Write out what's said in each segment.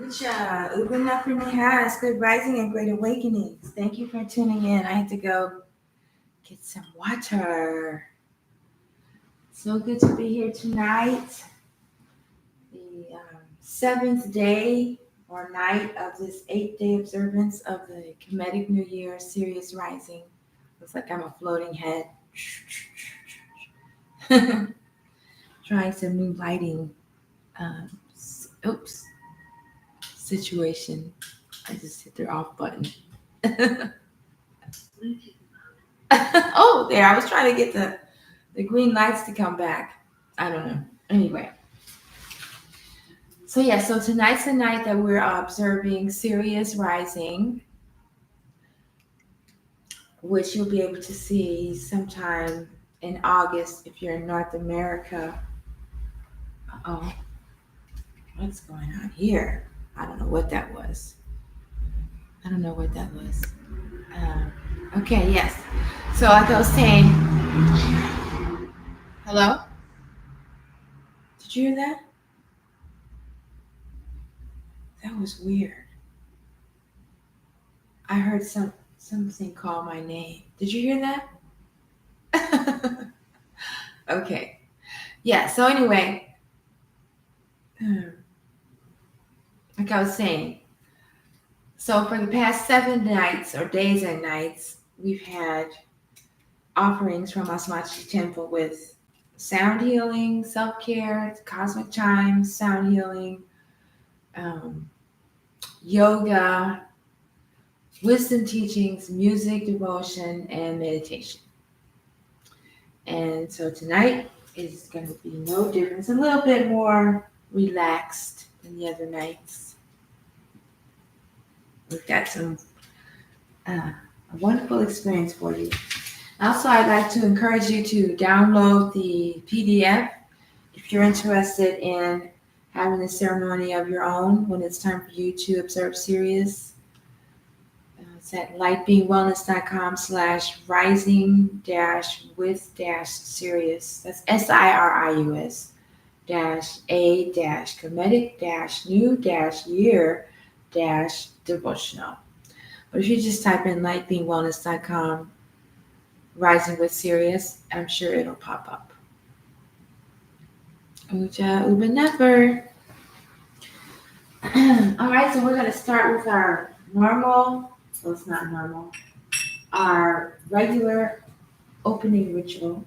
Lucha, Uber Nothing has good rising and great awakenings. Thank you for tuning in. I had to go get some water. So good to be here tonight. The seventh day or night of this 8-day observance of the Kemetic New Year, Sirius rising. Looks like I'm a floating head. Trying some new lighting. Situation. I just hit their off button. Oh, there. I was trying to get the green lights to come back. I don't know. Anyway. So tonight's the night that we're observing Sirius rising, which you'll be able to see sometime in August if you're in North America. Uh-oh. What's going on here? I don't know what that was. Okay, yes. So like I was saying, hello? Did you hear that? That was weird. I heard something call my name. Did you hear that? Okay. Yeah, so anyway, like I was saying, so for the past 7 nights or days and nights, we've had offerings from Asmachi Temple with sound healing, self-care, cosmic chimes, sound healing, yoga, wisdom teachings, music, devotion, and meditation. And so tonight is going to be no different. It's a little bit more relaxed than the other nights. We've got a wonderful experience for you. Also, I'd like to encourage you to download the PDF if you're interested in having a ceremony of your own when it's time for you to observe Sirius. It's at lightbeingwellness.com/rising-with-Sirius. That's SIRIUS -a-Kemetic-new-year-devotional. But if you just type in lightbeingwellness.com rising with Sirius, I'm sure it'll pop up. Uja Uba Never. All right, so we're going to start with our normal. Well, it's not normal. Our regular opening ritual.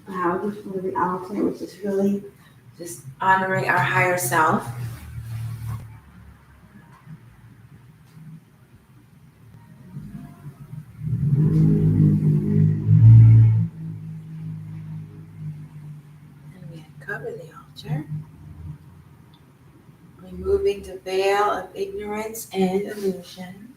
Bow before the altar, which is really just honoring our higher self. And we uncover the altar, removing the veil of ignorance and illusion.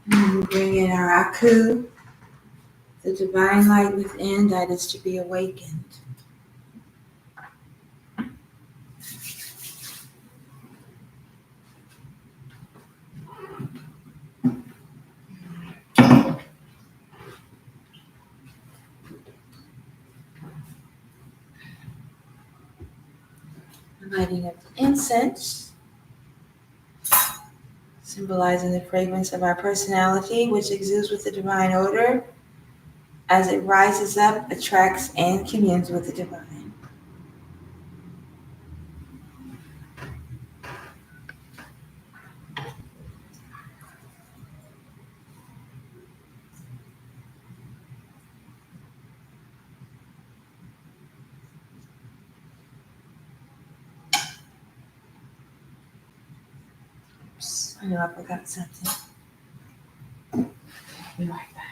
And we bring in our Aku, the divine light within that is to be awakened. Lighting up the incense, symbolizing the fragrance of our personality, which exudes with the divine odor. As it rises up, attracts and communes with the divine. Oops, I know I forgot something. Be right back.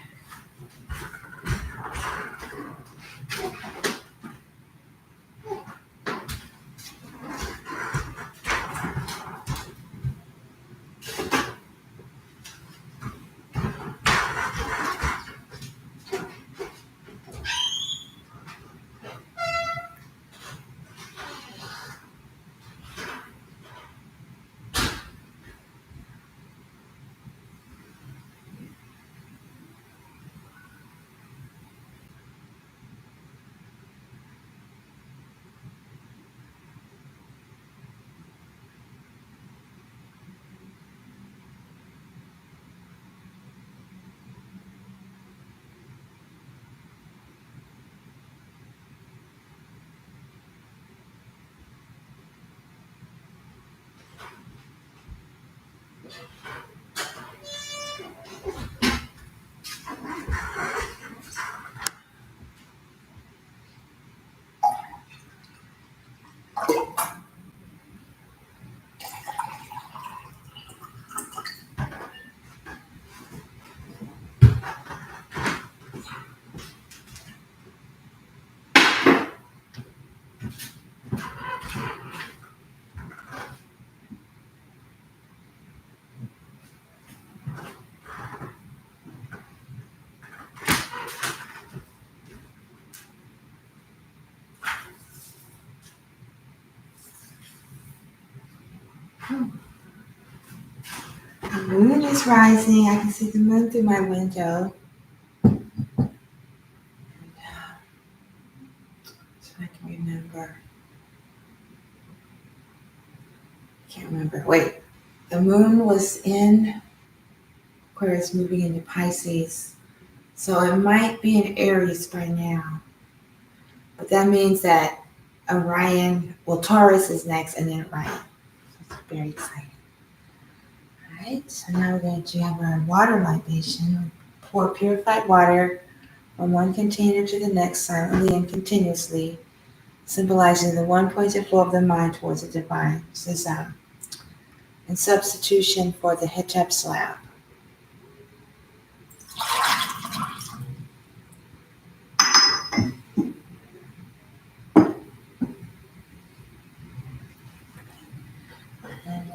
The moon is rising. I can see the moon through my window. So I can remember. I can't remember. Wait. The moon was in Aquarius, moving into Pisces. So it might be in Aries by now. But that means that Orion, well, Taurus is next and then Orion. So it's very exciting. All right, so now we're going to have our water libation. Pour purified water from one container to the next silently and continuously, symbolizing the one-pointed flow of the mind towards the divine. This is in substitution for the hijab slab.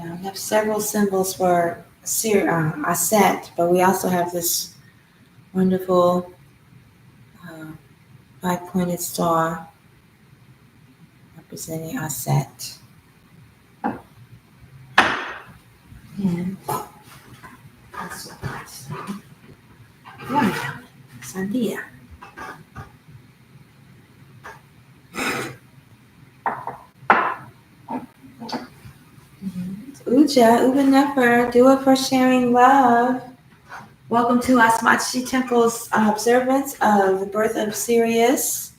And we have several symbols for Aset, but we also have this wonderful five-pointed star representing Aset. And also watermelon, sandia. Uja, Ubanefer, do it for sharing love. Welcome to Asmachi Temple's observance of the birth of Sirius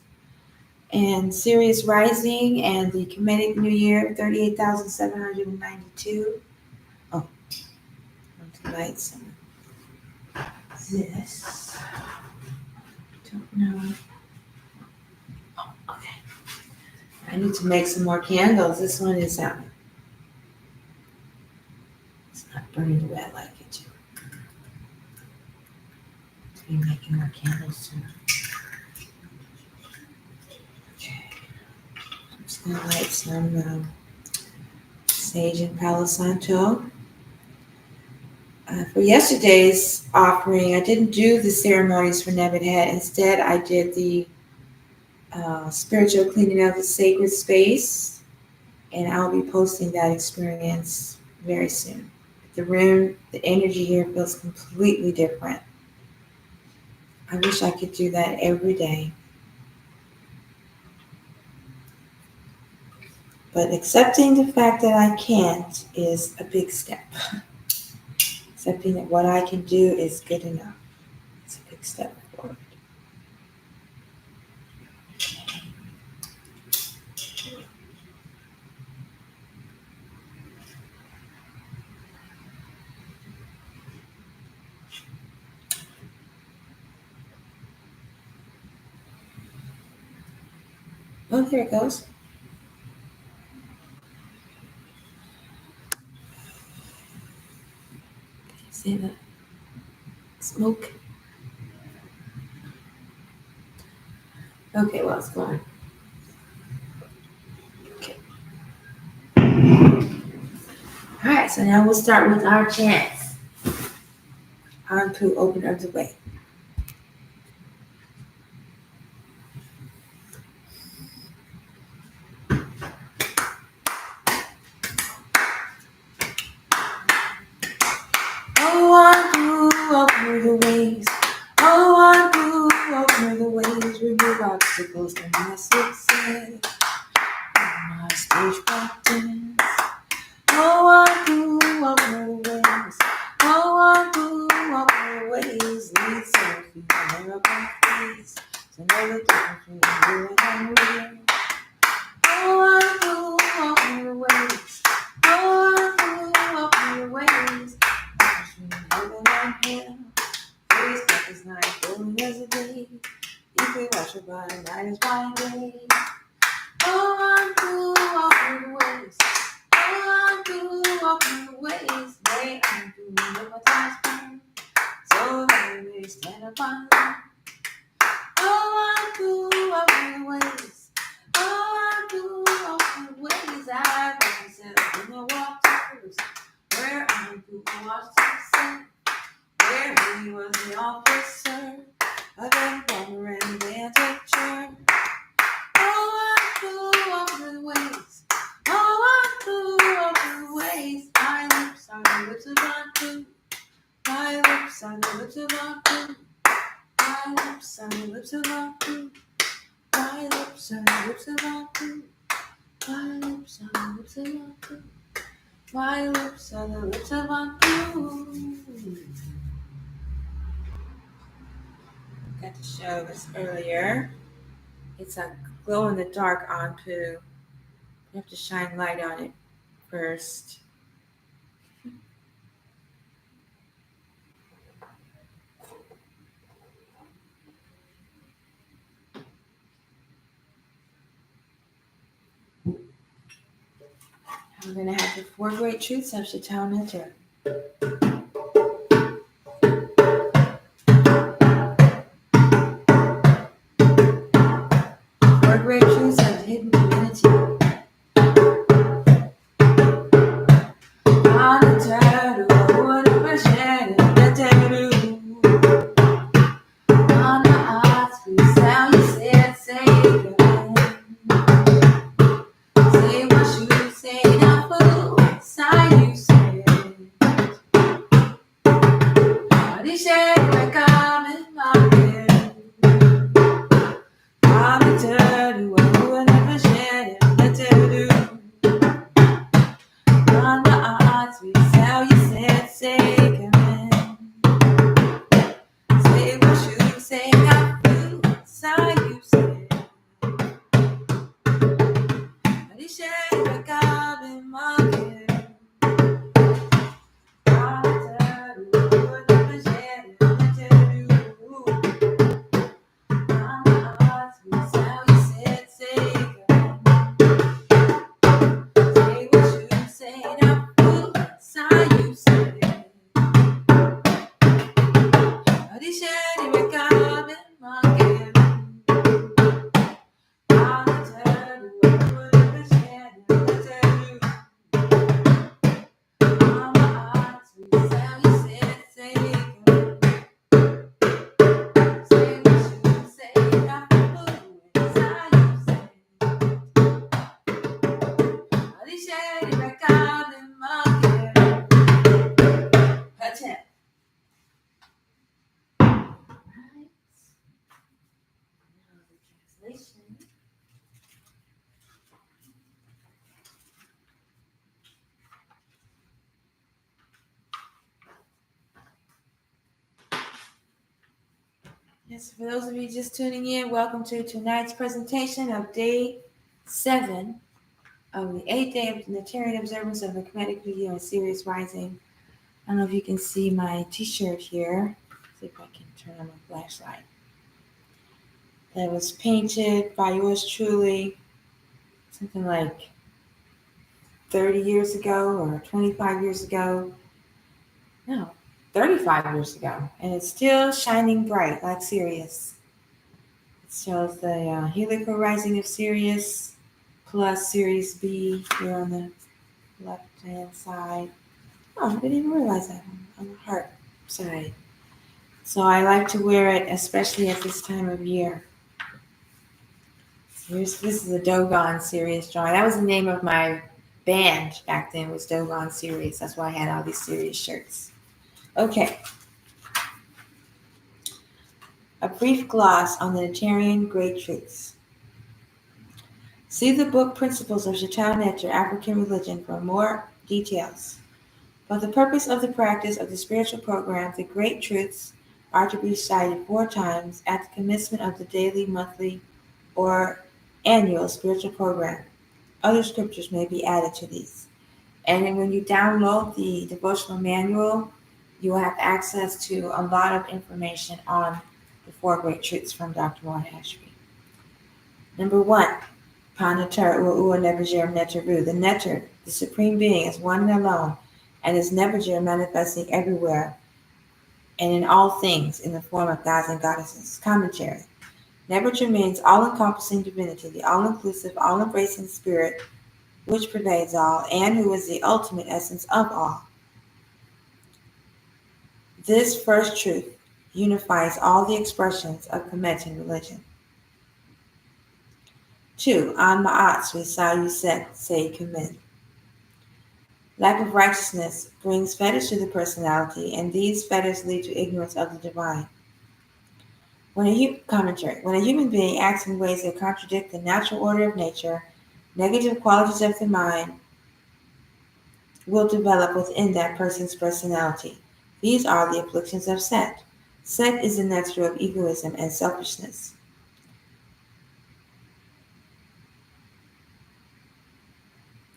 and Sirius rising and the Kemetic New Year 38,792. Oh, lights. This. Don't know. Oh, okay. I need to make some more candles. This one is it's not burning the way I like it to. To be making more candles soon. Okay. I'm just gonna light some sage and Palo Santo. For yesterday's offering, I didn't do the ceremonies for Nebbit Head. Instead, I did the spiritual cleaning of the sacred space, and I'll be posting that experience very soon. The room, the energy here feels completely different. I wish I could do that every day. But accepting the fact that I can't is a big step. Accepting that what I can do is good enough. It's a big step forward. Oh, there it goes. See the smoke? Okay, well, it's gone. Okay. All right, so now we'll start with our chants. Anpu, open up the way. Oh, Anpu, open the ways. Oh, Anpu, open the ways. Remove obstacles to my success. My stage practice. Oh, Anpu, open the ways. Oh, Anpu, open the ways. Lead Sophie, never confess. So know the difference between you and real. Oh, Anpu, open the ways. Oh, Anpu, open the ways. between heaven and hell. Days black as night, golden as a day. You could watch it by night as by day. Oh, I'm through walking the ways. Oh, I'm through walking the ways. They I'm through hypnotized burn. So that they stand upon them. Oh, I'm through walking the ways. Oh, I'm through walking the ways. I watch myself in the waters. Where I'm through, I watched myself. Where he was the officer of them bomber and their picture. Oh, I'm through over the ways. Oh, I'm through over the ways. My lips are the lips of Bantu. My lips are the lips of Bantu. My lips are the lips of Bantu. My lips are the lips of Bantu. My lips are the lips of Bantu. My lips are the lips of Bantu. Got to show this earlier. It's a glow in the dark Anpu. You have to shine light on it first. I'm going to have the 4 great truths of Sopdet Neterian. 4 great truths of hidden divinity. On the turtle, what a vision, the turtle. On the odds, we sound you said, say again. Say what you say, now fool, sign you said. Body shake like I'm in my head. On the turtle, what a vision, the turtle. On the odds, we sell you said, say again. Say what you say, I feel, sign you say. But he said, like I've been mocking. On the turtle, what a vision, the turtle. On the odds, we sell you said, say again. Say what you say, I feel, sign you say. But he said, like I've been mocking. On the turtle, what a vision, the turtle. On the odds, we sell you said, say again. Say what you say, I feel, sign you say. But he said, like I've been mocking. That's it. Right. Now the translation. Yes, for those of you just tuning in, welcome to tonight's presentation of day 7 of the 8th day of the Neterian observance of the Kemetic New Year and Sirius rising. I don't know if you can see my t-shirt here. See if I can turn on my flashlight. That was painted by yours truly, something like 30 years ago or 25 years ago. No, 35 years ago. And it's still shining bright like Sirius. It shows the heliacal rising of Sirius plus Sirius B here on the left-hand side. Oh, I didn't even realize that on the heart side. So I like to wear it, especially at this time of year. This is a Dogon Sirius drawing. That was the name of my band back then, was Dogon Sirius. That's why I had all these Sirius shirts. Okay. A brief gloss on the Neterian Great Truths. See the book Principles of Sopdet Neterian African Religion for more details. For the purpose of the practice of the spiritual program, the Great Truths are to be recited 4 times at the commencement of the daily, monthly, or annual spiritual program. Other scriptures may be added to these. And then when you download the devotional manual, you will have access to a lot of information on the four great truths from Dr. Juan Ashby. Number 1, Panatar Ua Nebujer Neteru. The Neter, the Supreme Being, is one and alone, and is Nebujer manifesting everywhere and in all things in the form of gods and goddesses. Commentary. Nebujer means all-encompassing divinity, the all-inclusive, all-embracing spirit which pervades all, and who is the ultimate essence of all. This first truth unifies all the expressions of Kemetic religion. 2. An Ma'at Sui Sayu Set Say Kemet. Lack of righteousness brings fetters to the personality, and these fetters lead to ignorance of the divine. When a human being acts in ways that contradict the natural order of nature, negative qualities of the mind will develop within that person's personality. These are the afflictions of Set. Set is the nature of egoism and selfishness.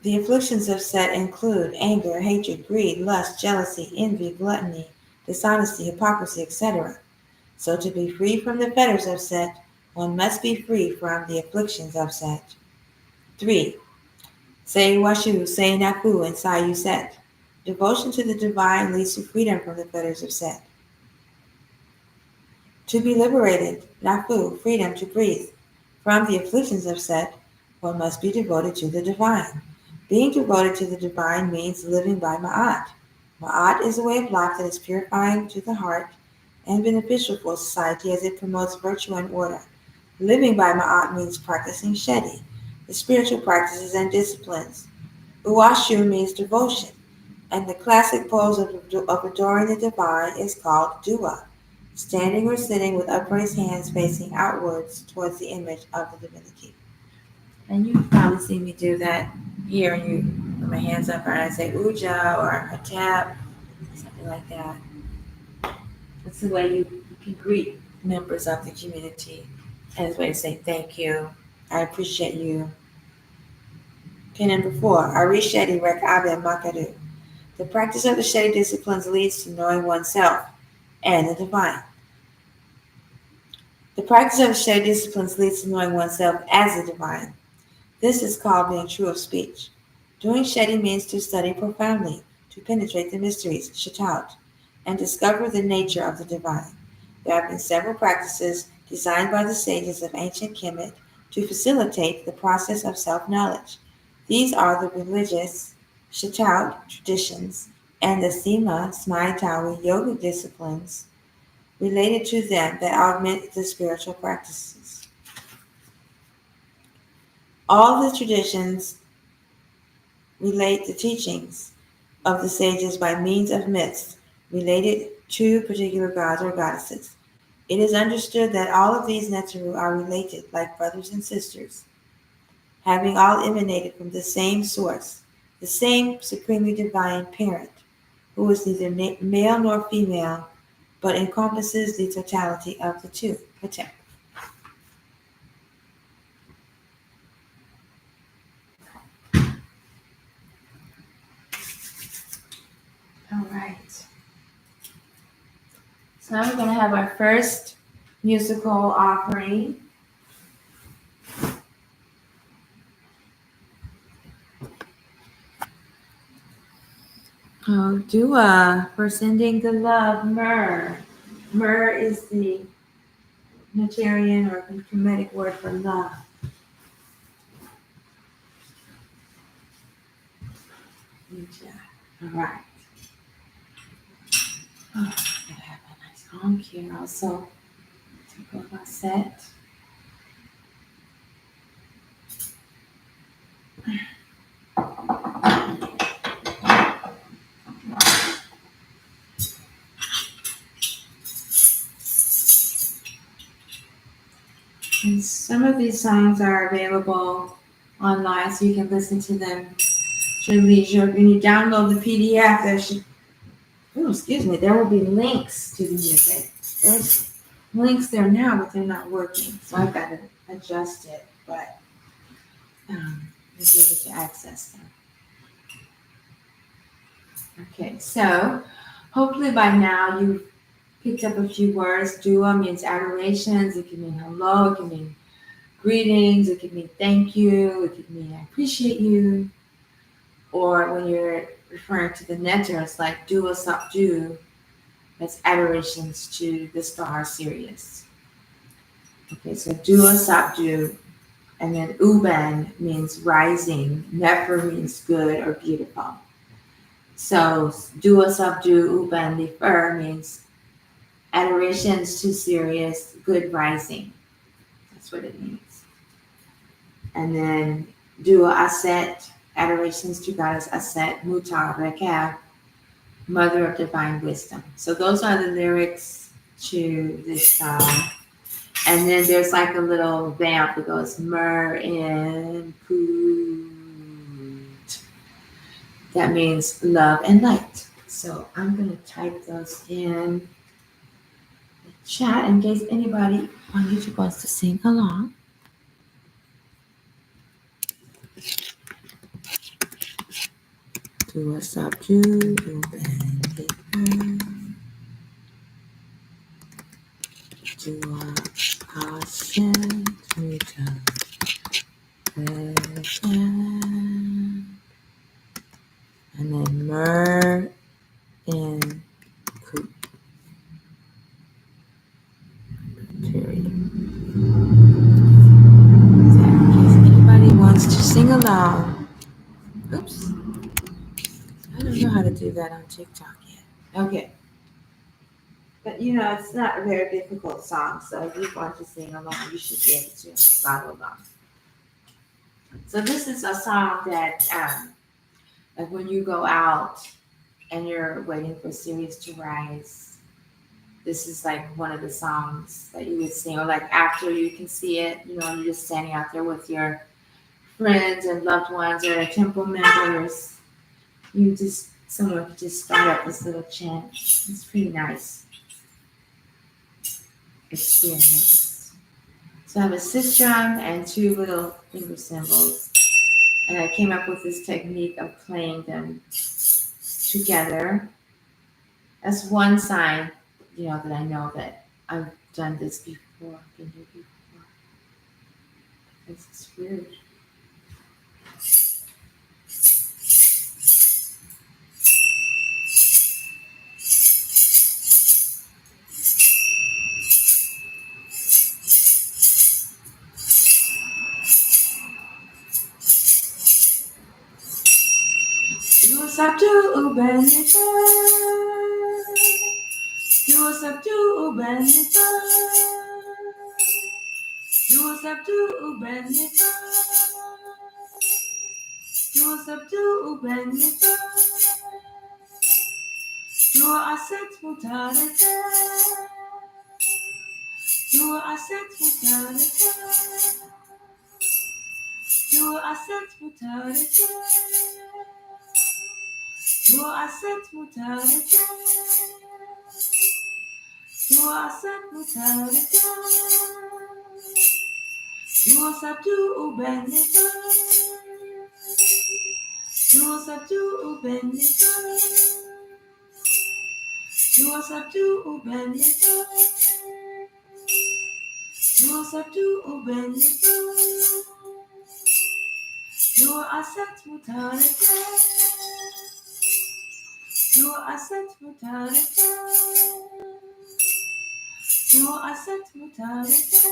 The afflictions of Set include anger, hatred, greed, lust, jealousy, envy, gluttony, dishonesty, hypocrisy, etc. So to be free from the fetters of Set, one must be free from the afflictions of Set. 3. Say Washu, Say Naku, and Sayu Set. Devotion to the divine leads to freedom from the fetters of Set. To be liberated, Nafu, freedom to breathe, from the afflictions of Set, one must be devoted to the divine. Being devoted to the divine means living by Ma'at. Ma'at is a way of life that is purifying to the heart and beneficial for society as it promotes virtue and order. Living by Ma'at means practicing Shedi, the spiritual practices and disciplines. Uashu means devotion, and the classic pose of adoring the divine is called Dua, standing or sitting with upraised hands facing outwards towards the image of the divinity. And you've probably seen me do that here, and you put my hands up and I say Uja or Hatap, something like that. It's the way you can greet members of the community as a way to say thank you, I appreciate you. Okay, number 4, Arisheti Rek Abe Makadu. The practice of the Shedi disciplines leads to knowing oneself and the divine. The practice of the Shedi disciplines leads to knowing oneself as the divine. This is called being true of speech. Doing Shedi means to study profoundly, to penetrate the mysteries, Shatout, and discover the nature of the divine. There have been several practices designed by the sages of ancient Kemet to facilitate the process of self-knowledge. These are the religious Shatout traditions and the Sima Smaitawi yoga disciplines related to them that augment the spiritual practices. All the traditions relate the teachings of the sages by means of myths related to particular gods or goddesses. It is understood that all of these Neteru are related like brothers and sisters, having all emanated from the same source, the same supremely divine parent, who is neither male nor female, but encompasses the totality of the two. Patek. All right. So now we're going to have our first musical offering. Oh, Dua for sending the love, Myrrh. Myrrh is the Neterian or Kemetic word for love. All right. Oh, I'm gonna have a nice honk here also. Take off my set. And some of these songs are available online, so you can listen to them at your leisure. When you download the PDF, there will be links to the music. There's links there now, but they're not working, so I've got to adjust it, but you'll be able to access them. Okay, so Hopefully by now you've picked up a few words. Dua means adorations. It can mean hello. It can mean greetings. It can mean thank you. It can mean I appreciate you. Or when you're referring to the Neter, it's like Dua Sopdet. That's adorations to the star Sirius. Okay, so Dua Sopdet. And then Uben means rising. Nefer means good or beautiful. So Dua Sopdet Uben Nefer means adorations to Sirius, good rising. That's what it means. And then Dua Aset, adorations to Goddess Aset, Mutar Rekab, Mother of Divine Wisdom. So those are the lyrics to this song. And then there's like a little vamp that goes Mer in Put. That means love and light. So I'm going to type those in the chat in case anybody on YouTube wants to sing along. Dua Sopdet Uben Nefer. Dua Aset Mutar Rekab. And then Mer in Put. Period. So in case anybody wants to sing along. Oops. I don't know how to do that on TikTok yet. Okay. But it's not a very difficult song, so if you want to sing along, you should be able to follow along. So this is a song that, like when you go out and you're waiting for Sirius to rise, this is like one of the songs that you would sing, or like after you can see it, you're just standing out there with your friends and loved ones or temple members. Someone could just start up this little chant. It's pretty nice experience. So I have a sistrum and two little finger cymbals. And I came up with this technique of playing them together. That's one sign, that I know that I've done this before, been here before. This is weird. Dua Sopdet Uben Nefer. Dua Sopdet Uben Nefer. Dua Sopdet Uben Nefer. Dua Sopdet Uben Nefer. Dua Aset Mutar Rekab. Dua Aset Mutar Rekab. Dua Aset Mutar Rekab. Dua Aset Mutar Rekab. Dua Aset Mutar Rekab. Dua Sopdet Uben Nefer. Dua Sopdet Uben Nefer. Dua Sopdet Uben Nefer. Dua Sopdet Uben Nefer. Dua Aset Mutar Rekab. Dua Aset Mutar Rekab. Dua Aset Mutar Rekab.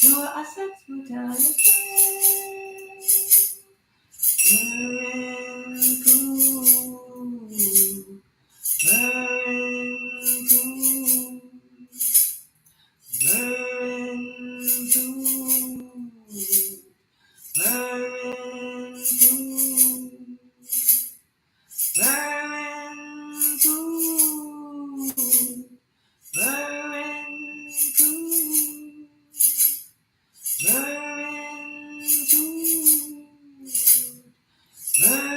Dua Aset Mutar Rekab. Merinku, merinku, merinku, merinku, merinku, merinku, merinku, merinku.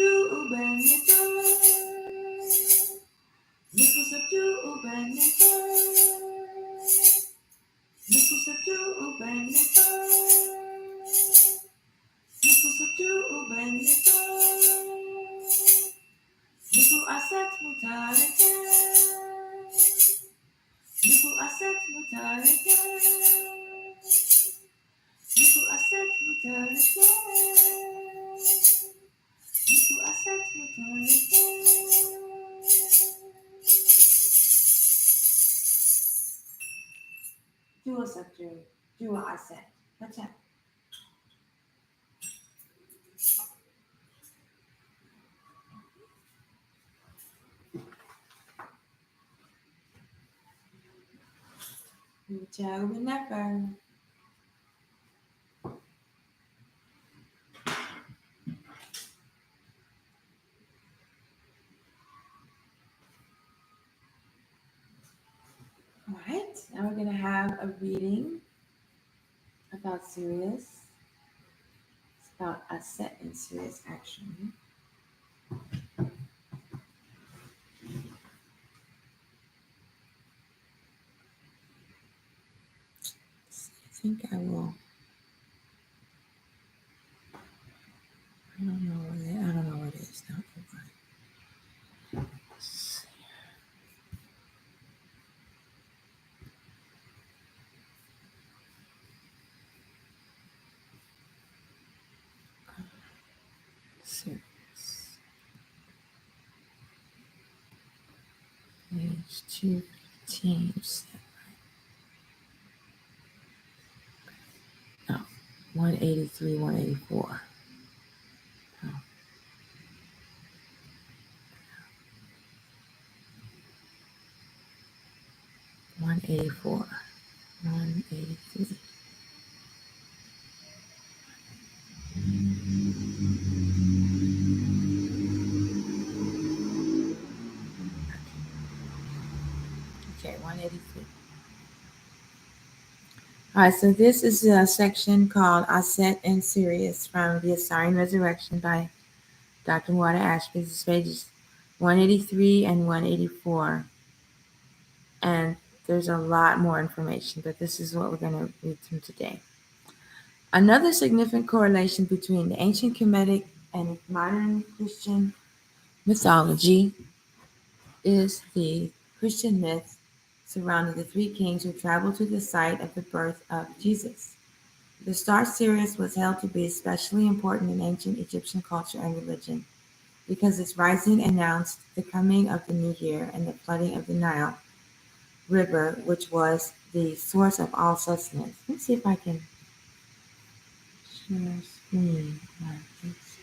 subdue Ubenifer. Niku subdue Ubenifer. Niku subdue Ubenifer. Niku subdue Ubenifer. Niku aset mutareke. Niku aset mutareke. Niku aset mutareke. Niku aset mutareke. Dual subject, dual asset. What's that? Joe never. All right, now we're going to have a reading about Sirius. It's about a set in Sirius, actually. I think I will. I don't know what it is now. Sirius. Page 215. No, 183, 184. No. 184. 183. Okay, 183. All right, so this is a section called Aset and Sirius from the Assyrian Resurrection by Dr. Wada Ashby. This is pages 183 and 184. And there's a lot more information, but this is what we're going to read through today. Another significant correlation between the ancient Kemetic and modern Christian mythology is the Christian myth surrounding the three kings who traveled to the site of the birth of Jesus. The star Sirius was held to be especially important in ancient Egyptian culture and religion because its rising announced the coming of the new year and the flooding of the Nile River, which was the source of all sustenance. Let me see if I can share screen like this.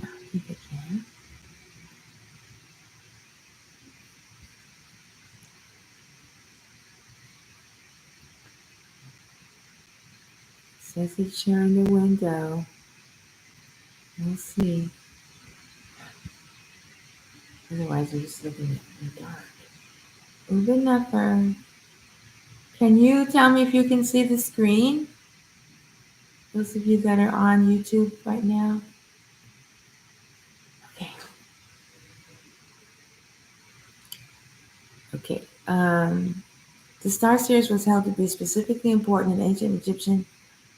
I think I can. It says it's sharing the window. We'll see. Otherwise, we're just looking in the dark. Open up her. Can you tell me if you can see the screen? Those of you that are on YouTube right now. Okay. Okay. The star Sirius was held to be specifically important in ancient Egyptian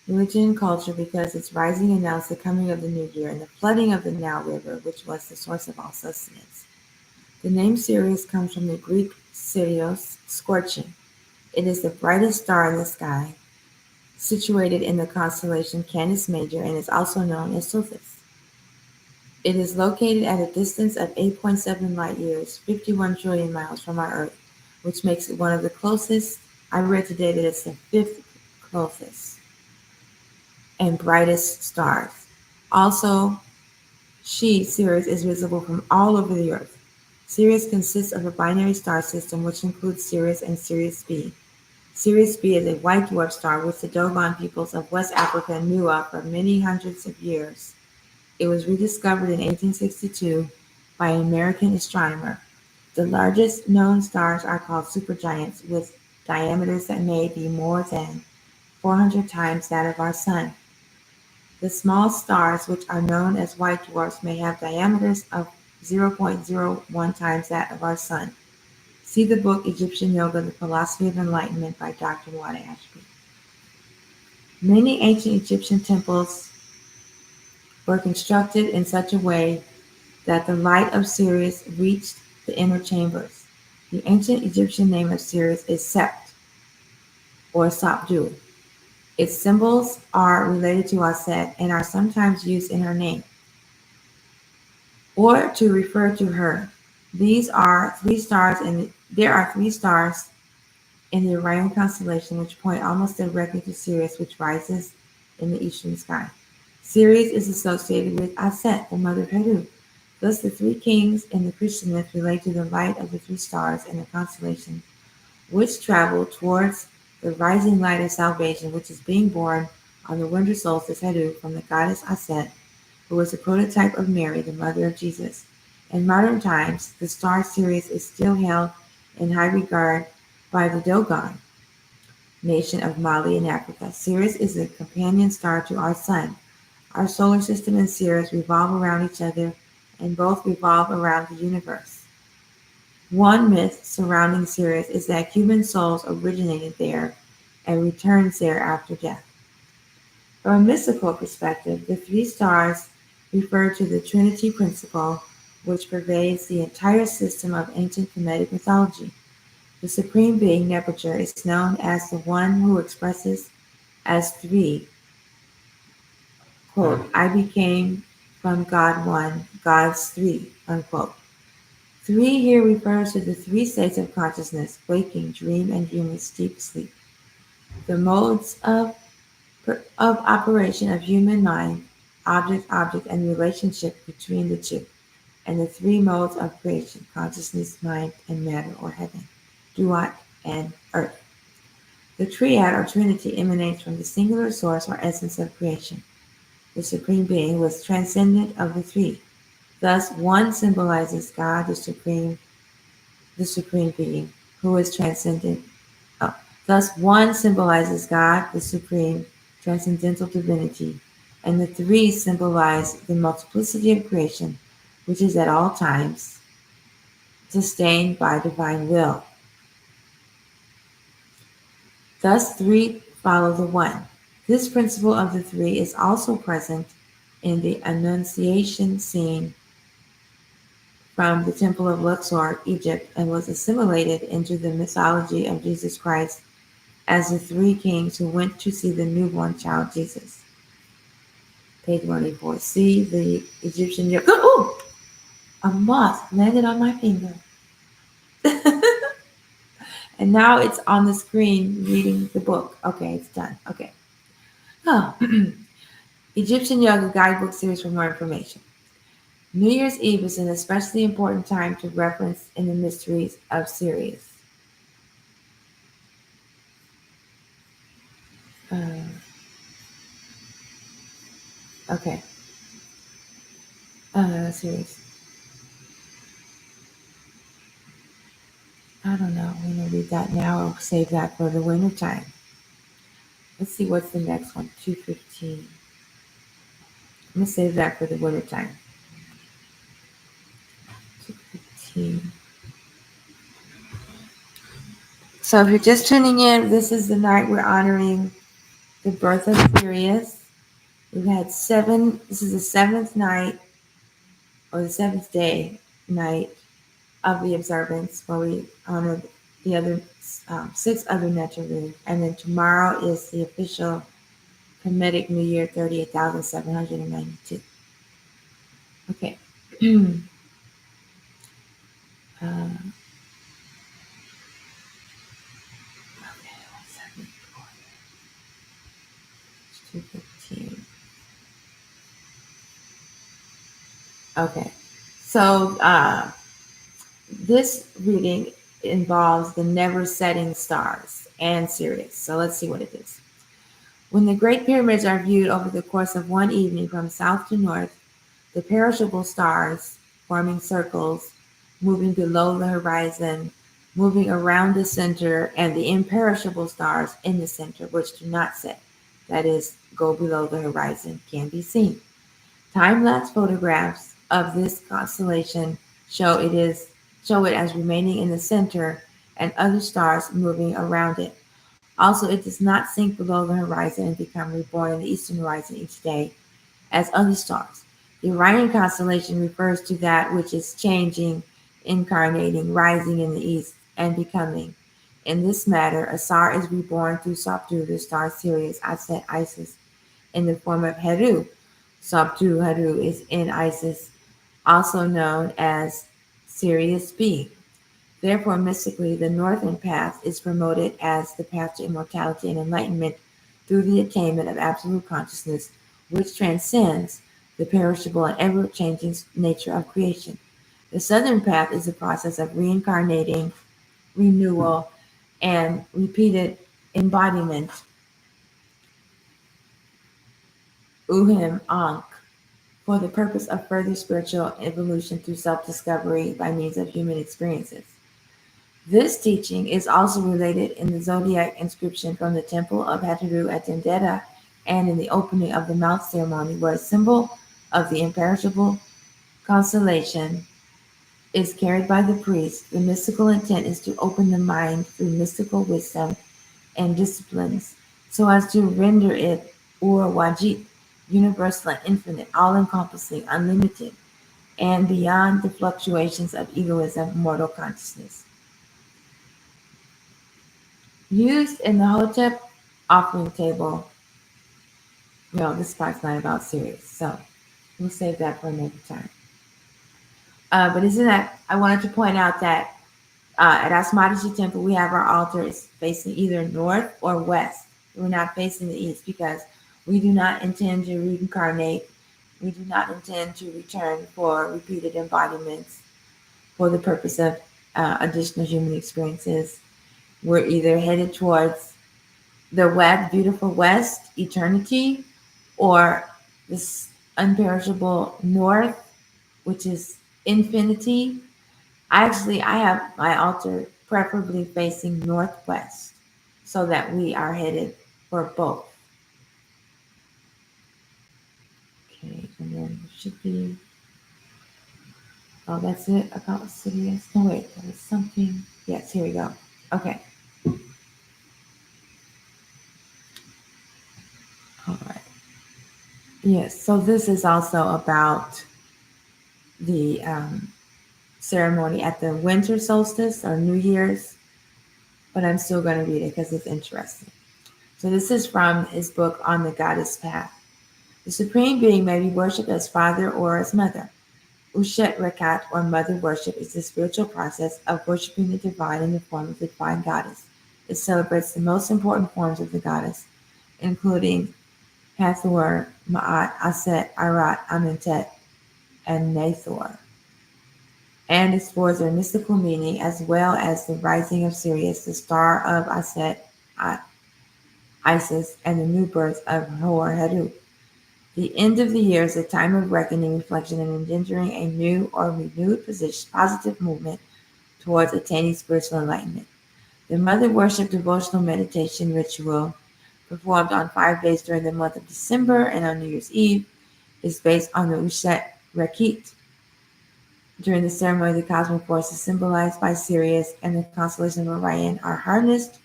religion and culture because its rising announced the coming of the new year and the flooding of the Nile River, which was the source of all sustenance. The name Sirius comes from the Greek Sirios, scorching. It is the brightest star in the sky, situated in the constellation Canis Major, and is also known as Sopdet. It is located at a distance of 8.7 light years, 51 trillion miles from our Earth, which makes it one of the closest. I read today that it's the fifth closest and brightest stars. Also, Sirius, is visible from all over the Earth. Sirius consists of a binary star system, which includes Sirius and Sirius B. Sirius B is a white dwarf star which the Dogon peoples of West Africa knew of for many hundreds of years. It was rediscovered in 1862 by an American astronomer. The largest known stars are called supergiants, with diameters that may be more than 400 times that of our Sun. The small stars, which are known as white dwarfs, may have diameters of 0.01 times that of our sun. See the book Egyptian Yoga, The Philosophy of Enlightenment by Dr. Wada Ashby. Many ancient Egyptian temples were constructed in such a way that the light of Sirius reached the inner chambers. The ancient Egyptian name of Sirius is Sept, or Sopdet. Its symbols are related to Aset and are sometimes used in her name, or to refer to her. There are three stars in the Orion constellation which point almost directly to Sirius, which rises in the eastern sky. Sirius is associated with Aset, the mother of Heru. Thus, the three kings in the Christian myth relate to the light of the three stars in the constellation, which travel towards the rising light of salvation, which is being born on the winter solstice Heru from the goddess Aset, who was a prototype of Mary, the mother of Jesus. In modern times, the star Sirius is still held in high regard by the Dogon nation of Mali in Africa. Sirius is a companion star to our sun. Our solar system and Sirius revolve around each other, and both revolve around the universe. One myth surrounding Sirius is that human souls originated there and returns there after death. From a mystical perspective, the three stars refer to the Trinity principle, which pervades the entire system of ancient Kemetic mythology. The supreme being, Nebuchadnezzar, is known as the one who expresses as three. Quote, I became from God one, God's three, unquote. Three here refers to the three states of consciousness, waking, dream, and dreamless deep sleep. The modes of operation of human mind, object, and relationship between the two, and the three modes of creation, consciousness, mind, and matter, or heaven, duat, and earth. The triad or trinity emanates from the singular source or essence of creation. The supreme being was transcendent of the three. Thus, one symbolizes God, the supreme being, who is transcendent. Thus, one symbolizes God, the supreme transcendental divinity, and the three symbolize the multiplicity of creation, which is at all times sustained by divine will. Thus, three follow the one. This principle of the three is also present in the Annunciation scene from the Temple of Luxor, Egypt, and was assimilated into the mythology of Jesus Christ as the three kings who went to see the newborn child Jesus. Page 184. See the Egyptian. Oh! A moth landed on my finger. And now it's on the screen reading the book. Okay, it's done. Okay. Oh. Egyptian Yoga Guidebook Series for more information. New Year's Eve is an especially important time to reference in the mysteries of Sirius. Okay. Sirius. I don't know. I'm going to read that now. I'll save that for the winter time. Let's see what's the next one. 215. I'm going to save that for the winter time. 215. So if you're just tuning in, this is the night we're honoring the birth of Sirius. We've had this is the seventh night, or the seventh day night of the observance, where we honor the other 6 other Neterian. And then tomorrow is the official Kemetic New Year, 38,792. Okay. Okay, 215. Okay, so this reading involves the never setting stars and Sirius. So let's see what it is. When the Great Pyramids are viewed over the course of one evening from south to north, the perishable stars forming circles, moving below the horizon, moving around the center, and the imperishable stars in the center, which do not set, that is, go below the horizon can be seen. Time-lapse photographs of this constellation show show it as remaining in the center and other stars moving around it. Also, it does not sink below the horizon and become reborn in the eastern horizon each day as other stars. The Orion constellation refers to that which is changing, incarnating, rising in the east, and becoming. In this matter, a star is reborn through Sopdet, the star Sirius, Aset, Isis, in the form of Heru. Sopdet, Heru is in Isis, also known as Sirius B. Therefore, mystically, the northern path is promoted as the path to immortality and enlightenment through the attainment of absolute consciousness, which transcends the perishable and ever-changing nature of creation. The southern path is a process of reincarnating, renewal, and repeated embodiment, uhim ankh, for the purpose of further spiritual evolution through self-discovery by means of human experiences. This teaching is also related in the zodiac inscription from the temple of Hathor at Dendera and in the opening of the mouth ceremony, where a symbol of the imperishable constellation is carried by the priest. The mystical intent is to open the mind through mystical wisdom and disciplines so as to render it wajid, universal and infinite, all-encompassing, unlimited, and beyond the fluctuations of egoism, mortal consciousness. Used in the Hotep offering table. No, this part's not about Sirius, so we'll save that for another time. But isn't that, I wanted to point out that at Asmadashi Temple, we have our altars facing either north or west. We're not facing the east because we do not intend to reincarnate. We do not intend to return for repeated embodiments for the purpose of additional human experiences. We're either headed towards the west, beautiful west, eternity, or this unperishable north, which is infinity. I have my altar preferably facing northwest so that we are headed for both. Okay, and then there should be, oh, that's it about Sirius. No, wait, there was something. Yes, here we go. Okay. All right. Yes, so this is also about the ceremony at the winter solstice or New Year's, but I'm still going to read it because it's interesting. So this is from his book On the Goddess Path. The Supreme Being may be worshipped as Father or as Mother. Ushet Rekat, or Mother worship, is the spiritual process of worshiping the divine in the form of the divine goddess. It celebrates the most important forms of the goddess, including Hathor, Ma'at, Aset, Arat, Amentet, and Nathor, and explores their mystical meaning as well as the rising of Sirius, the star of Aset, Isis, and the new birth of Hor Heru. The end of the year is a time of reckoning, reflection, and engendering a new or renewed positive movement towards attaining spiritual enlightenment. The Mother Worship devotional meditation ritual, performed on 5 days during the month of December and on New Year's Eve, is based on the Ushet Rekit. During the ceremony, the cosmic forces symbolized by Sirius and the constellation of Orion are harnessed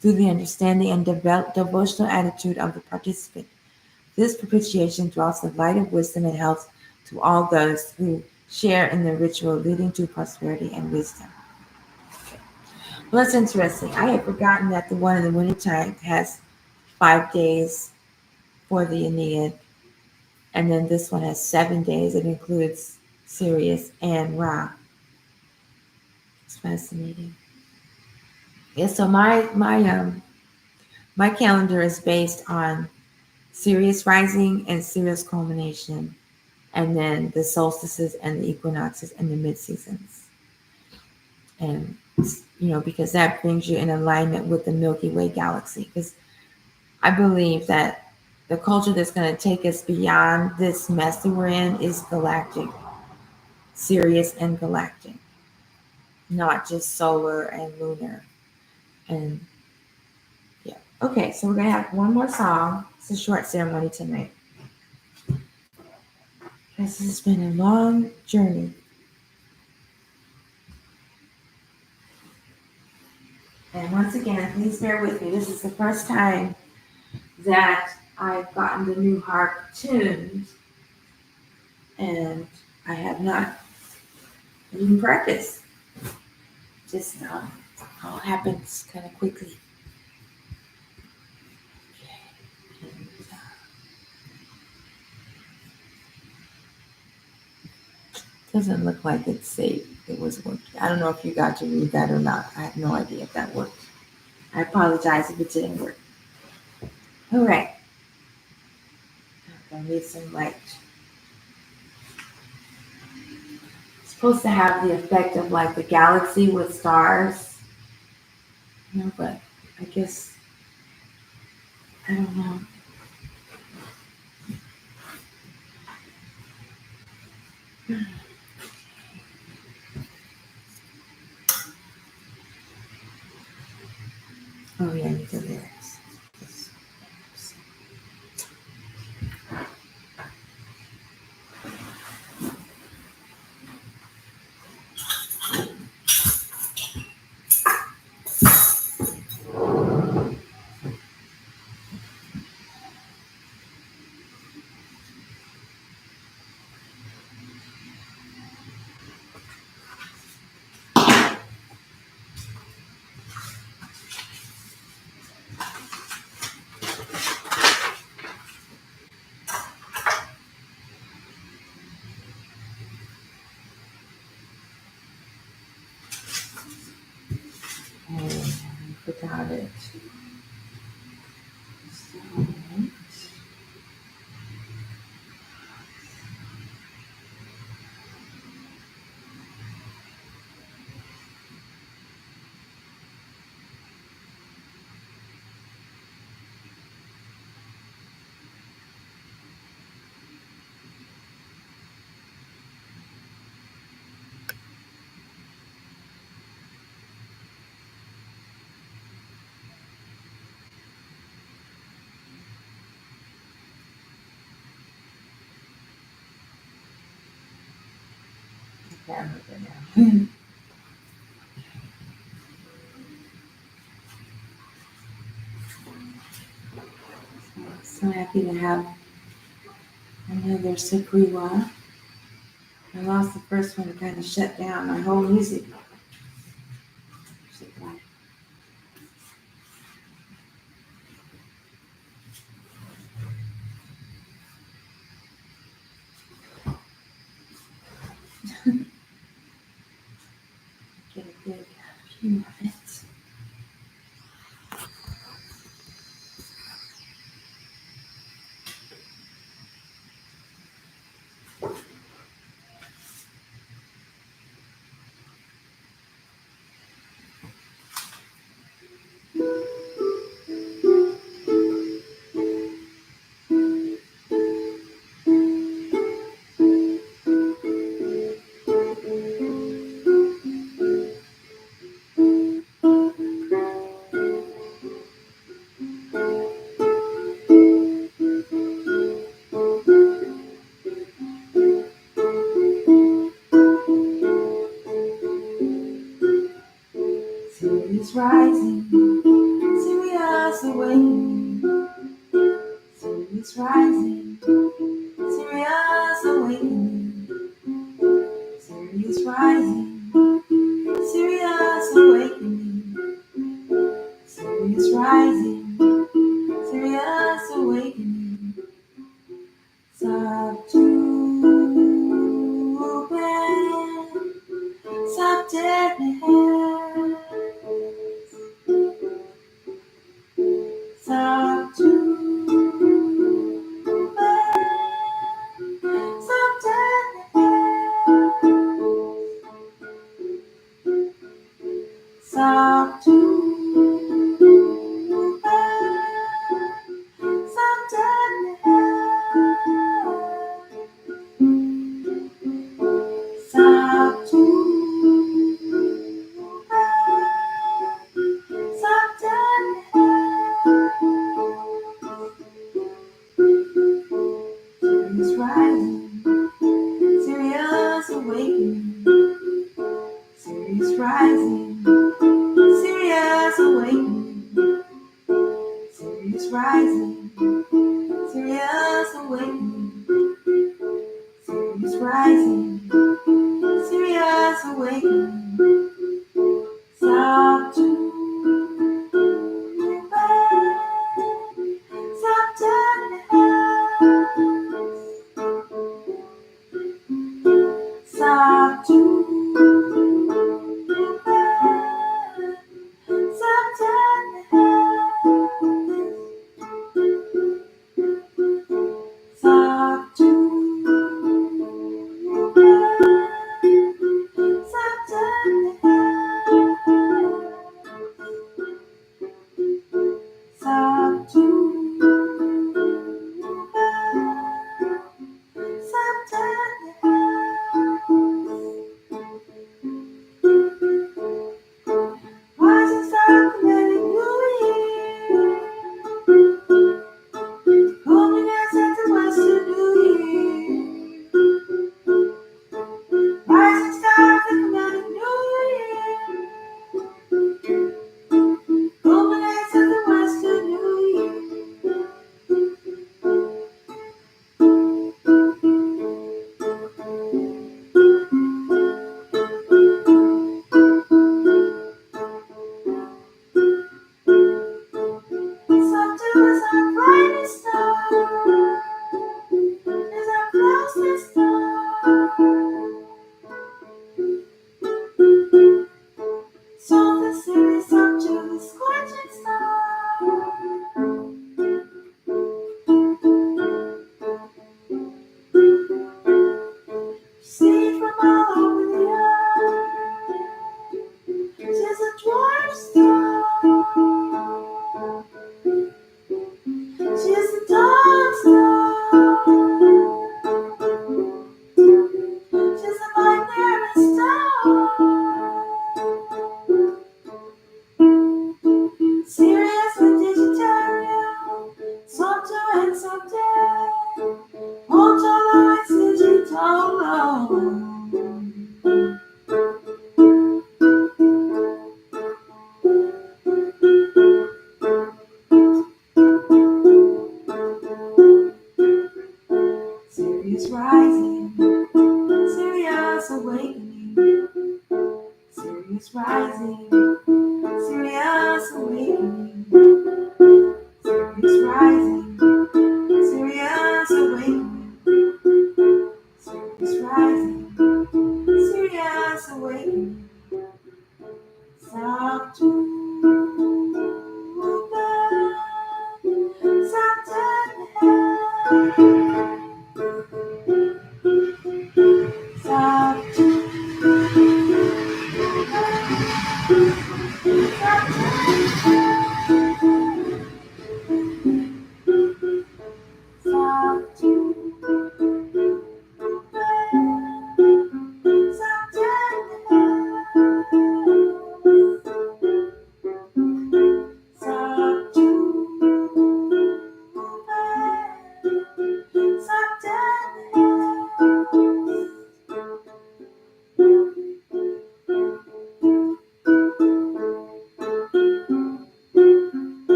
through the understanding and devotional attitude of the participant. This propitiation draws the light of wisdom and health to all those who share in the ritual, leading to prosperity and wisdom. Well, that's interesting. I had forgotten that the one in the wintertime has 5 days for the Aeneid, and then this one has 7 days. It includes Sirius and Ra. It's fascinating. Yeah, so my calendar is based on Sirius rising and Sirius culmination, and then the solstices and the equinoxes and the mid seasons. And because that brings you in alignment with the Milky Way galaxy. Because I believe that the culture that's going to take us beyond this mess that we're in is galactic, Sirius and galactic, not just solar and lunar. And yeah. Okay, so we're going to have one more song. It's a short ceremony tonight. This has been a long journey. And once again, please bear with me. This is the first time that I've gotten the new harp tuned, and I have not even practiced. Just all happens kind of quickly. Okay. And, doesn't look like it's safe. It was working. I don't know if you got to read that or not. I have no idea if that worked. I apologize if it didn't work. All right. I need some light. It's supposed to have the effect of like the galaxy with stars. But I guess, I don't know. Oh yeah, I need the lyrics. I forgot it. Okay, I'm over now. So happy to have another Sakriwa. I lost the first one, kind of shut down my whole music. Get a good few minutes. Sirius rising, Sirius awakening, Sirius rising, Sirius awakening, Sirius rising, Sirius awakening, Sirius rising, Sirius awakening, Sopdet, Sopdet. Sirius rising, Sirius awakening, Sirius rising, Sirius awakening, Sirius rising, Sirius awakening, Sirius rising, Sirius awakening, Sopdet,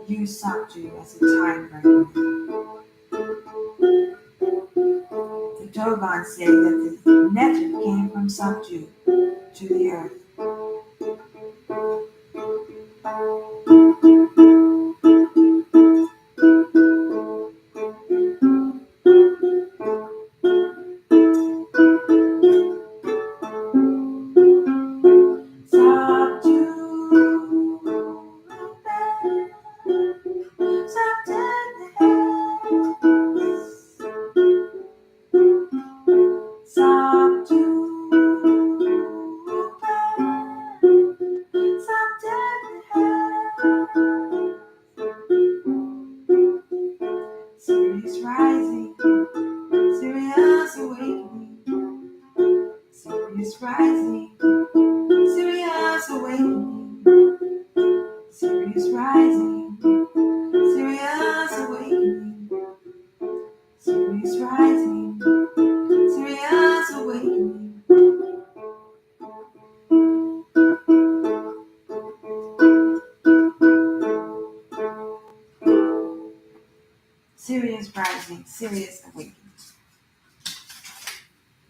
use Sopdet as a time frame. The Dogon say that the Neter came from Sopdet to the earth. Sirius rising, Sirius awakening, Sirius rising, Sirius awakening, Sirius rising, Sirius awakening, Sirius rising, Sirius awakening. Sirius rising, Sirius awakening.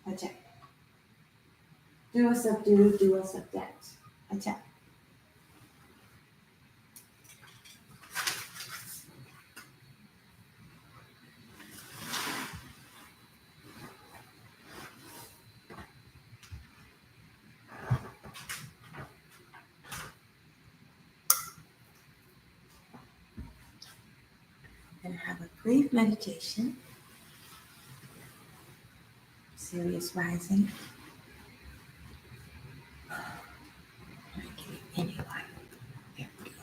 Attack. Do a subdue, do a subdet. Attack. And have a brief meditation. Sirius rising. Anyway, there we go.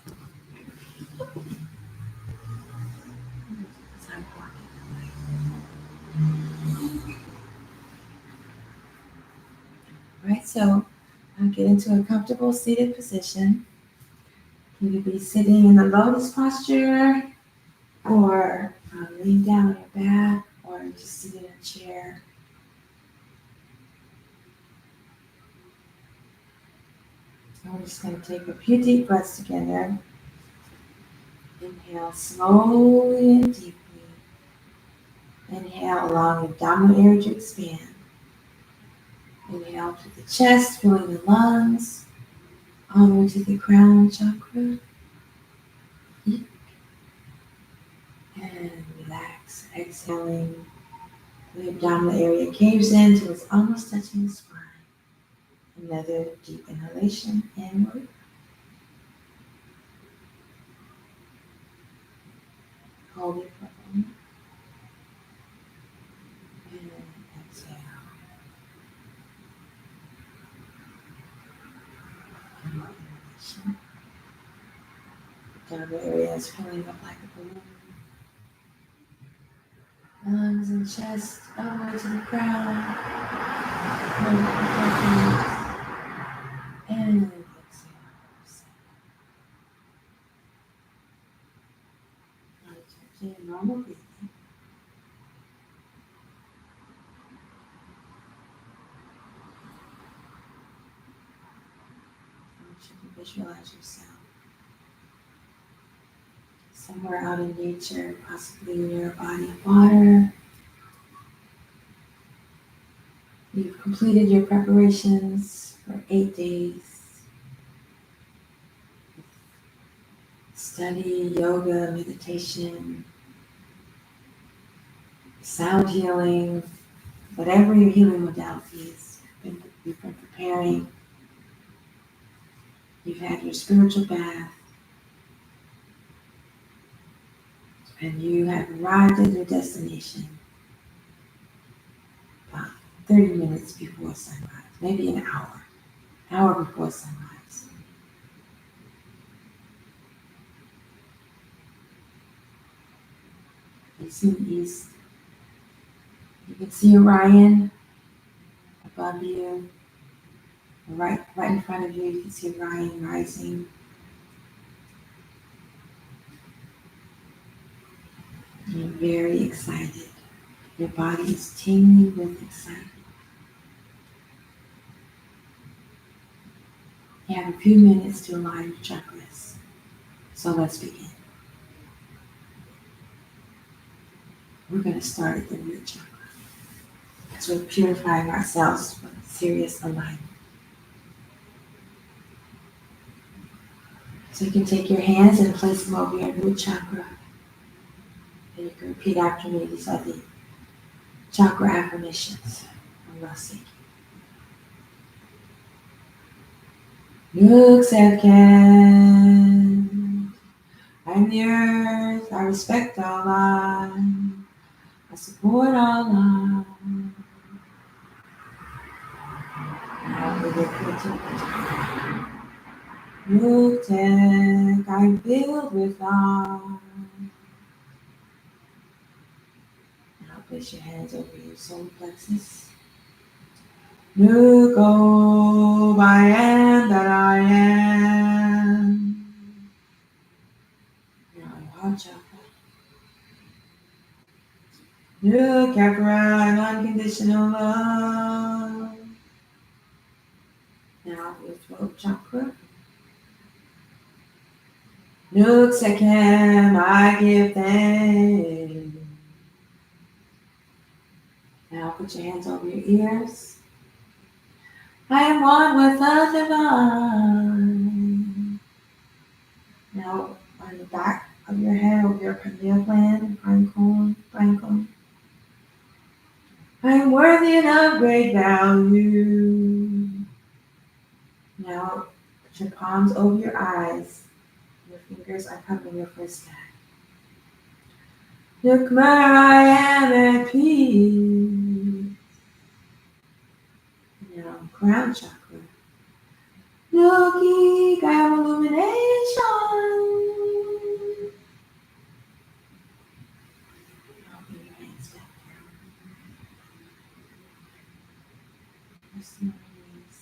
So I'm walking away. All right, so I'll get into a comfortable seated position. You could be sitting in the lotus posture, or laying down on your back, or just sitting in a chair. And we're just going to take a few deep breaths together. Inhale slowly and deeply. Inhale, allowing your abdominal area to expand. Inhale to the chest, filling the lungs, all the way to the crown chakra. And relax, exhaling. The abdominal area caves in until it's almost touching the spine. Another deep inhalation inward. Hold it for a moment. And exhale. And more inhalation. The abdominal area is filling up like a balloon. Lungs and chest all the way to the crown. And exhale. Normal breathing. I want you to visualize yourself somewhere out in nature, possibly near a body of water. You've completed your preparations for 8 days. Study, yoga, meditation, sound healing, whatever your healing modality is. You've been preparing. You've had your spiritual bath. And you have arrived at your destination about 30 minutes before sunrise, maybe an hour before sunrise. Facing east, you can see Orion above you. Right in front of you, you can see Orion rising. You're very excited. Your body is tingling with excitement. You have a few minutes to align your chakras. So let's begin. We're going to start at the root chakra. Because we're purifying ourselves for Sirius alignment. So you can take your hands and place them over your root chakra. And you can repeat after me. These are the chakra affirmations from Rasi. Look, second. I'm the earth. I respect all life. I support all life. Now we get to Look, tech. I'm filled with love. Now place your hands over your solar plexus. Look, oh, I am that I am. Now heart chakra. Look, Capricorn, unconditional love. Now your throat chakra. Look, second, I give thanks. Now put your hands over your ears. I am one with the divine. Now on the back of your head, over your pineal gland, pine cone. I am worthy and of great value. Now put your palms over your eyes. Your fingers are covering your first eye. Look where I am at peace. Now crown chakra. Look, I have illumination. Now bring your hands back down. Rest on your knees.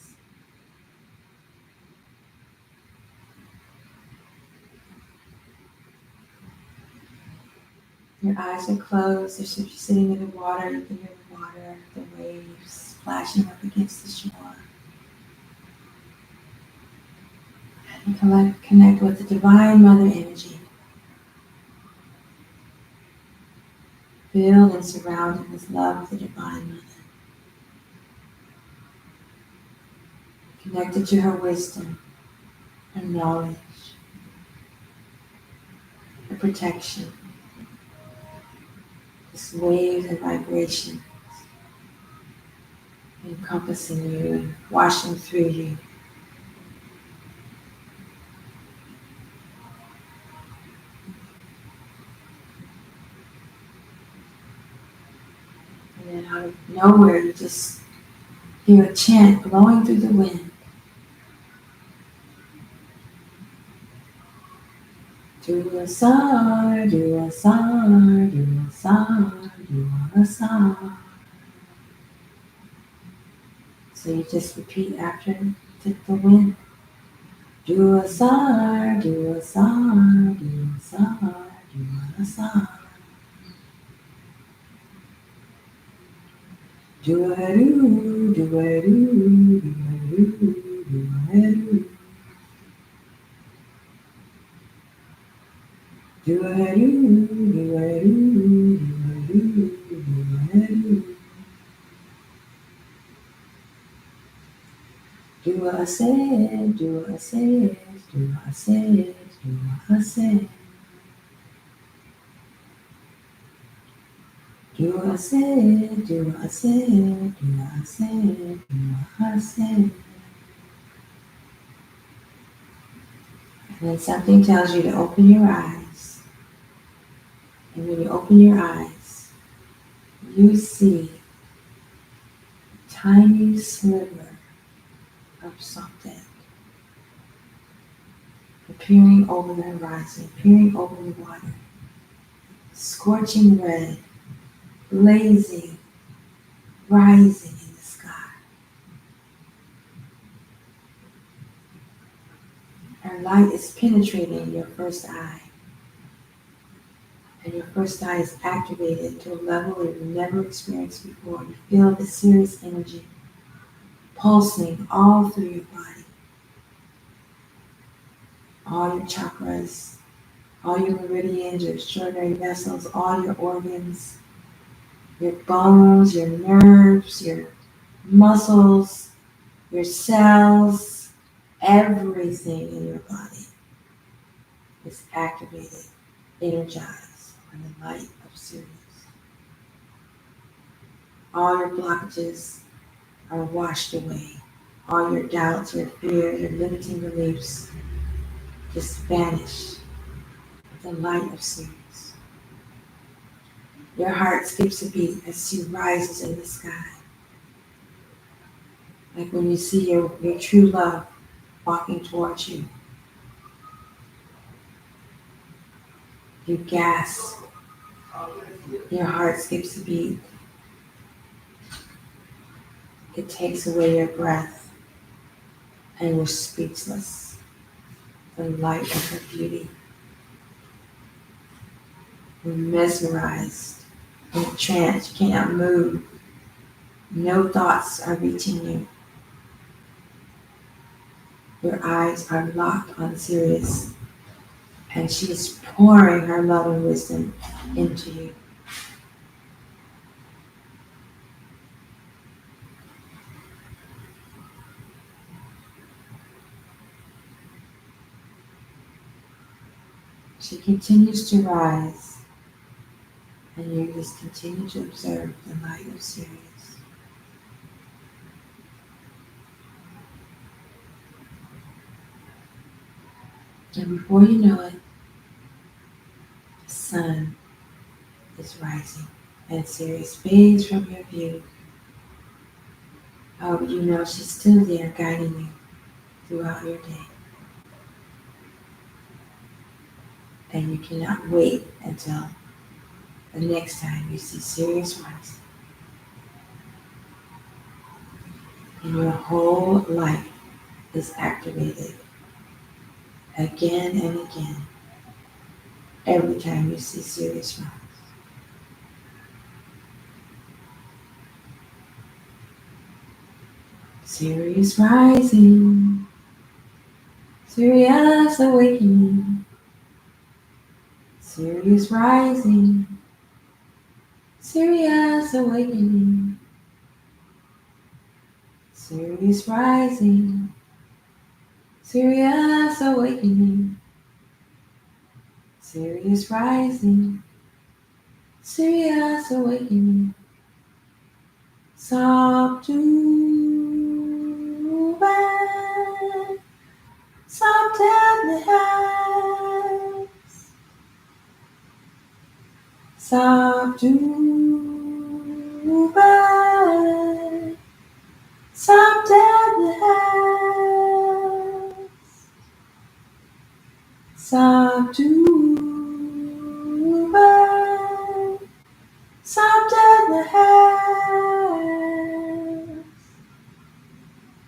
Your eyes are closed. If you're sitting in the water, you can hear the water, the waves splashing up against the shore. And connect with the Divine Mother energy. Filled and surrounded with love of the Divine Mother. Connected to her wisdom, her knowledge, her protection. This waves and vibrations encompassing you and washing through you. And then out of nowhere, you just hear a chant blowing through the wind. Do a star, do a star, do a star, do a star. So you just repeat after the wind. Do a star, do a star, do a star, do a star. Do a do, do a do, do a do, do a do. Do a do, do a do, do a do, do a do. Do a say, do a say, do a say, do a say. Do a say, do a say, do a say, do a say. And then something tells you to open your eyes. And when you open your eyes, you see a tiny sliver of Sopdet appearing over the horizon, appearing over the water. Scorching red, blazing, rising in the sky. And light is penetrating your first eye. And your first eye is activated to a level that you've never experienced before. You feel the Sirius energy pulsing all through your body. All your chakras, all your meridians, your extraordinary vessels, all your organs, Your bones, your nerves, your muscles, your cells, everything in your body is activated, energized by the light of Sirius. All your blockages are washed away. All your doubts, your fears, your limiting beliefs just vanish with the light of Sirius. Your heart skips a beat as she rises in the sky. Like when you see your true love walking towards you. You gasp. Your heart skips a beat. It takes away your breath and you're speechless. The light of her beauty. You're mesmerized, in a trance. You cannot move. No thoughts are reaching you. Your eyes are locked on Sirius, and she is pouring her love and wisdom into you. She continues to rise, and you just continue to observe the light of Sirius. And before you know it, the sun is rising, and Sirius fades from your view. However, you know she's still there guiding you throughout your day. And you cannot wait until the next time you see Sirius rising. And your whole life is activated again and again every time you see Sirius rise. Sirius rising, Sirius awakening, Sirius rising, Sirius awakening, Sirius rising, Sirius awakening, Sirius rising, Sirius awakening. Sopdet, Sopdet, Sopdet, Sopdet, Sopdet, Sopdet, Sopdet,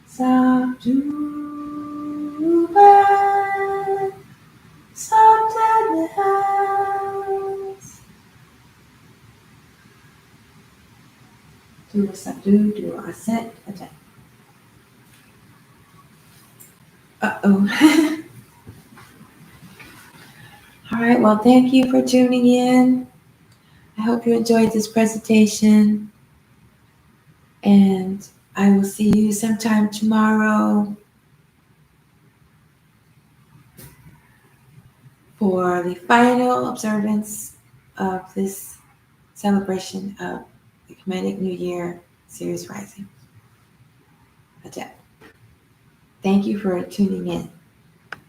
Sopdet. Do a subdue, do a set, attack. Uh-oh. All right, well, thank you for tuning in. I hope you enjoyed this presentation. And I will see you sometime tomorrow for the final observance of this celebration of the Kemetic New Year Sirius Rising. Thank you for tuning in,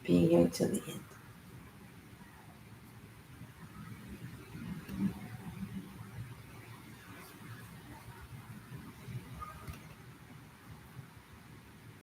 being here till the end.